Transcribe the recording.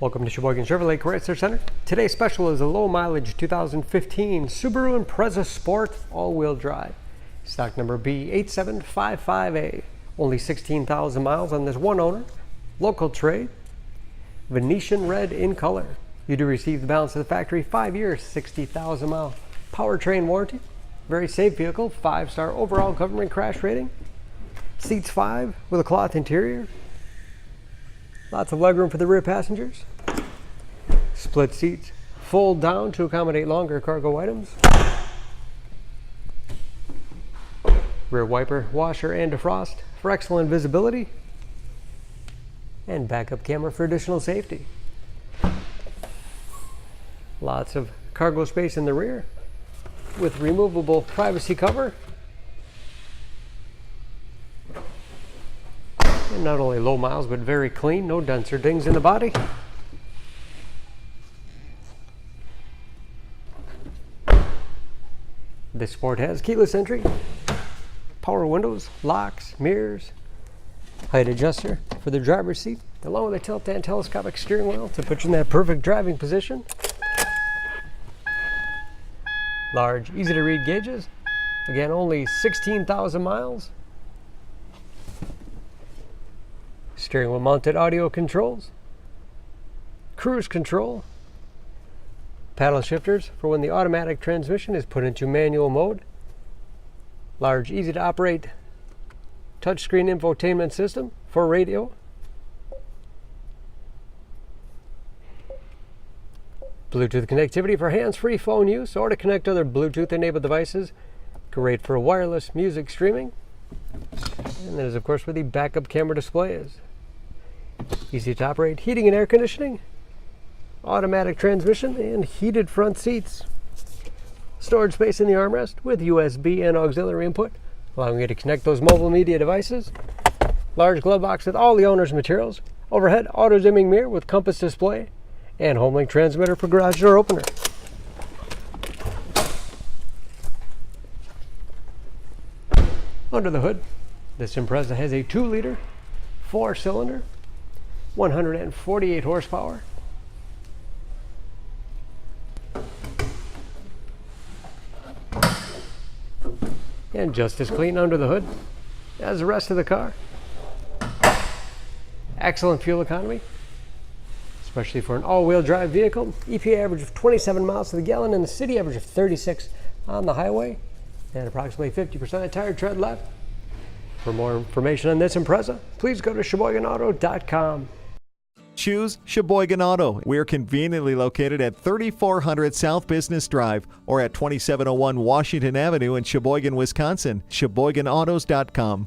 Welcome to Sheboygan Chevrolet Chrysler Center. Today's special is a low mileage 2015 Subaru Impreza Sport all-wheel drive. Stock number B8755A. Only 16,000 miles on this one owner. Local trade. Venetian red in color. You do receive the balance of the factory 5 years, 60,000 miles. Powertrain warranty. Very safe vehicle. 5-star overall government crash rating. Seats 5 with a cloth interior. Lots of legroom for the rear passengers. Split seats fold down to accommodate longer cargo items. Rear wiper, washer, and defrost for excellent visibility. And backup camera for additional safety. Lots of cargo space in the rear with removable privacy cover. And not only low miles, but very clean, no dents or dings in the body. This Sport has keyless entry, power windows, locks, mirrors, height adjuster for the driver's seat, along with a tilt and telescopic steering wheel to put you in that perfect driving position. Large, easy to read gauges. Again, only 16,000 miles. Steering wheel mounted audio controls, cruise control, paddle shifters for when the automatic transmission is put into manual mode, large easy to operate touchscreen infotainment system for radio, Bluetooth connectivity for hands-free phone use or to connect other Bluetooth enabled devices, great for wireless music streaming, and that is of course where the backup camera display is. Easy to operate heating and air conditioning, automatic transmission, and heated front seats. Storage space in the armrest with USB and auxiliary input, allowing you to connect those mobile media devices. Large glove box with all the owner's materials. Overhead auto dimming mirror with compass display, and HomeLink transmitter for garage door opener. Under the hood, this Impreza has a 2-liter, 4-cylinder, 148 horsepower. And just as clean under the hood as the rest of the car. Excellent fuel economy, especially for an all-wheel drive vehicle. EPA average of 27 miles to the gallon and the city average of 36 on the highway, and approximately 50% of tire tread left. For more information on this Impreza, please go to SheboyganAuto.com. Choose Sheboygan Auto. We're conveniently located at 3400 South Business Drive or at 2701 Washington Avenue in Sheboygan, Wisconsin. SheboyganAutos.com.